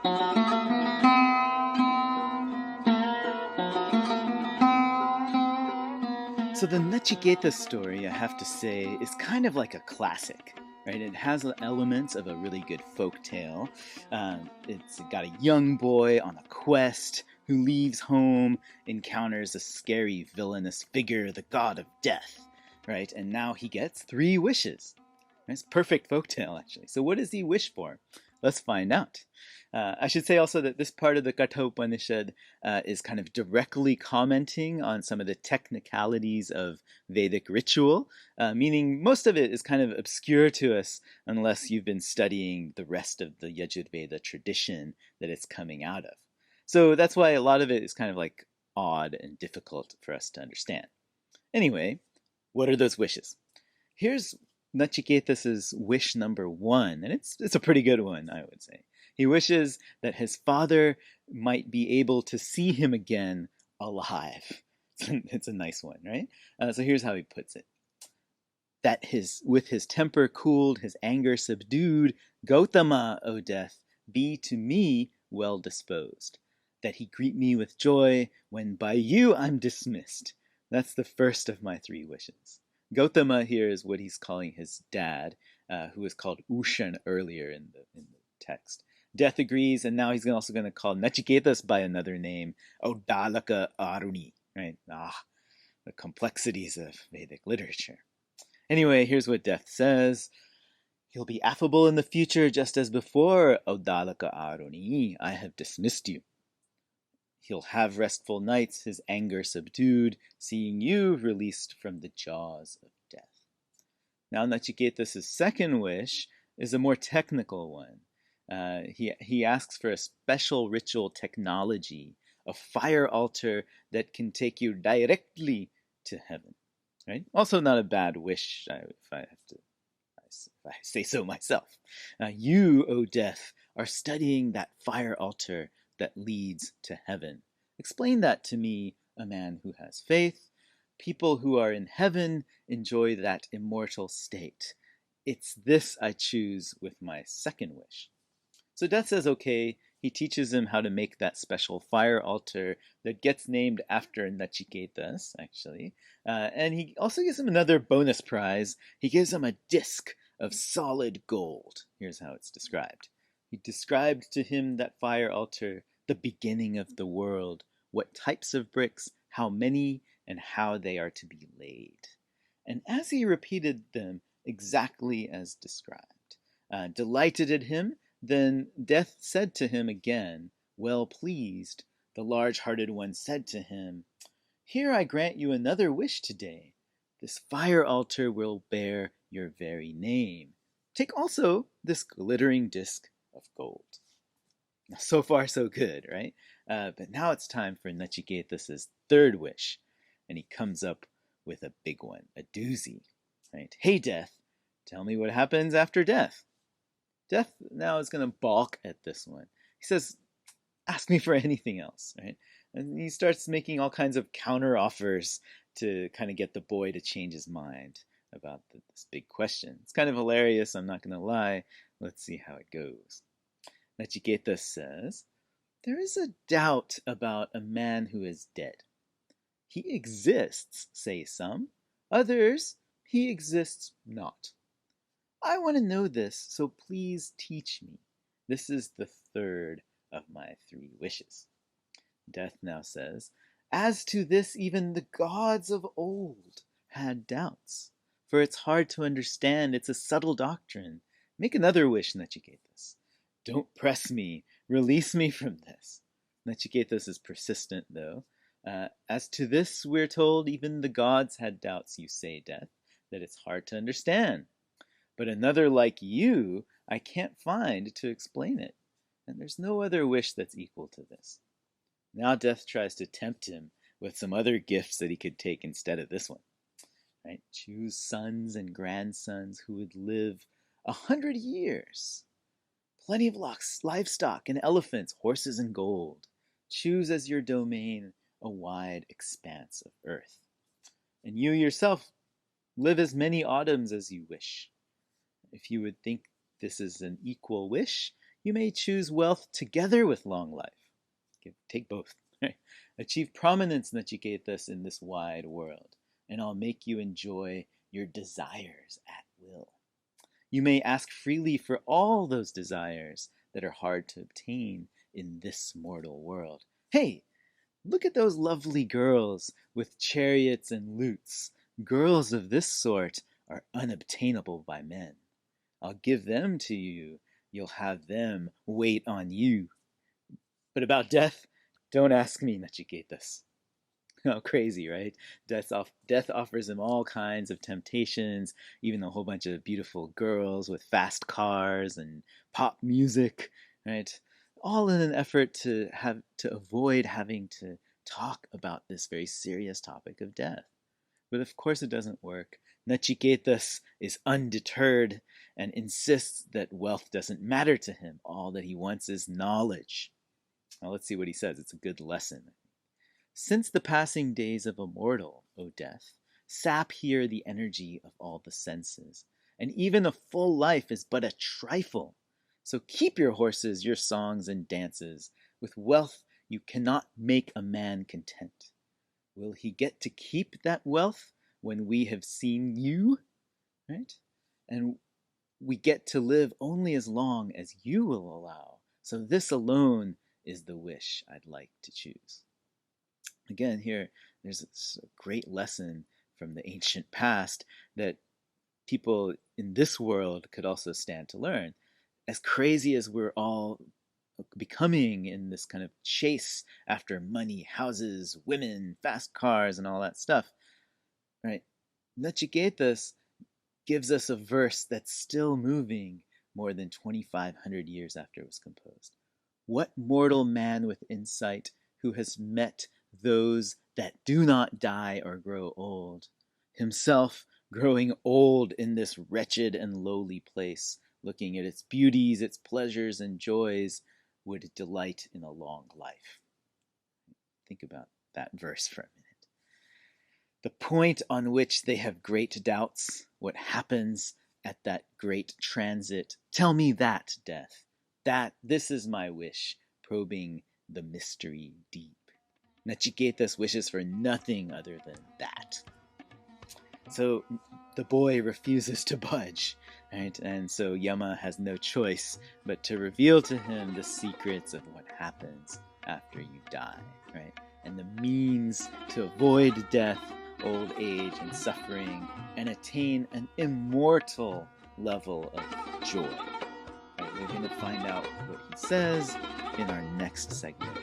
So the Nachiketas story, I have to say, is kind of like a classic, right? It has elements of a really good folk tale. It's got a young boy on a quest who leaves home, encounters a scary villainous figure, the god of death, right? And now he gets three wishes. It's perfect folktale, actually. So what does he wish for? Let's find out. I should say also that this part of the Katha Upanishad is kind of directly commenting on some of the technicalities of Vedic ritual, meaning most of it is kind of obscure to us unless you've been studying the rest of the Yajurveda tradition that it's coming out of. So that's why a lot of it is kind of like odd and difficult for us to understand. Anyway, what are those wishes? Here's Nachiketas' wish number one, and it's a pretty good one, I would say. He wishes that his father might be able to see him again alive. It's a nice one, right? So here's how he puts it: that with his temper cooled, his anger subdued, Gautama, O death, be to me well disposed. That he greet me with joy when by you I'm dismissed. That's the first of my three wishes. Gautama here is what he's calling his dad, who was called Ushan earlier in the text. Death agrees, and now he's also going to call Nachiketas by another name, Odalaka Aruni, right? The complexities of Vedic literature. Anyway, here's what Death says. He'll be affable in the future just as before, Odalaka Aruni, I have dismissed you. He'll have restful nights, his anger subdued, seeing you released from the jaws of death. Now Nachiketas' second wish is a more technical one. He asks for a special ritual technology, a fire altar that can take you directly to heaven. Right? Also not a bad wish, if I say so myself. You, O death, are studying that fire altar that leads to heaven. Explain that to me, a man who has faith. People who are in heaven enjoy that immortal state. It's this I choose with my second wish. So Death says okay. He teaches him how to make that special fire altar that gets named after Nachiketas, actually. And he also gives him another bonus prize. He gives him a disc of solid gold. Here's how it's described. He described to him that fire altar, the beginning of the world, what types of bricks, how many, and how they are to be laid. And as he repeated them exactly as described, delighted at him, then Death said to him again, well pleased, the large-hearted one said to him, here I grant you another wish today. This fire altar will bear your very name. Take also this glittering disc of gold. So far, so good, right? But now it's time for Nachiketas' third wish. And he comes up with a big one, a doozy, right? Hey, Death, tell me what happens after death. Death now is going to balk at this one. He says, ask me for anything else, right? And he starts making all kinds of counter offers to kind of get the boy to change his mind about this big question. It's kind of hilarious, I'm not going to lie. Let's see how it goes. Nachiketas says, there is a doubt about a man who is dead. He exists, say some. Others, he exists not. I want to know this, so please teach me. This is the third of my three wishes. Death now says, as to this even the gods of old had doubts, for it's hard to understand, it's a subtle doctrine. Make another wish, Nachiketas. Don't press me, release me from this. Nachiketas is persistent, though. As to this, we're told, even the gods had doubts, you say, Death, that it's hard to understand. But another like you, I can't find to explain it. And there's no other wish that's equal to this. Now Death tries to tempt him with some other gifts that he could take instead of this one. Right? Choose sons and grandsons who would live 100 years. Plenty of livestock and elephants, horses and gold. Choose as your domain a wide expanse of earth. And you yourself live as many autumns as you wish. If you would think this is an equal wish, You may choose wealth together with long life. Take both. Right? Achieve prominence, Nachiketas, in this wide world, and I'll make you enjoy your desires at will. You may ask freely for all those desires that are hard to obtain in this mortal world. Hey, look at those lovely girls with chariots and lutes. Girls of this sort are unobtainable by men. I'll give them to you. You'll have them wait on you. But about death, don't ask me, Nachiketas. Oh, crazy, right? Death offers him all kinds of temptations, even a whole bunch of beautiful girls with fast cars and pop music, right? All in an effort to avoid having to talk about this very serious topic of death. But of course it doesn't work. Nachiketas is undeterred and insists that wealth doesn't matter to him. All that he wants is knowledge. Now let's see what he says. It's a good lesson. Since the passing days of a mortal, O death, sap here the energy of all the senses, and even a full life is but a trifle. So keep your horses, your songs and dances. With wealth you cannot make a man content. Will he get to keep that wealth when we have seen you? Right? And we get to live only as long as you will allow. So this alone is the wish I'd like to choose. Again, here, there's a great lesson from the ancient past that people in this world could also stand to learn. As crazy as we're all becoming in this kind of chase after money, houses, women, fast cars, and all that stuff, right? Nachiketas gives us a verse that's still moving more than 2,500 years after it was composed. What mortal man with insight who has met those that do not die or grow old, himself growing old in this wretched and lowly place, looking at its beauties, its pleasures and joys, would delight in a long life. Think about that verse for a minute. The point on which they have great doubts, what happens at that great transit, tell me that, death. This is my wish, probing the mystery deep. Nachiketas wishes for nothing other than that. So the boy refuses to budge, right? And so Yama has no choice but to reveal to him the secrets of what happens after you die, right? And the means to avoid death, old age, and suffering, and attain an immortal level of joy. Right? We're going to find out what he says in our next segment.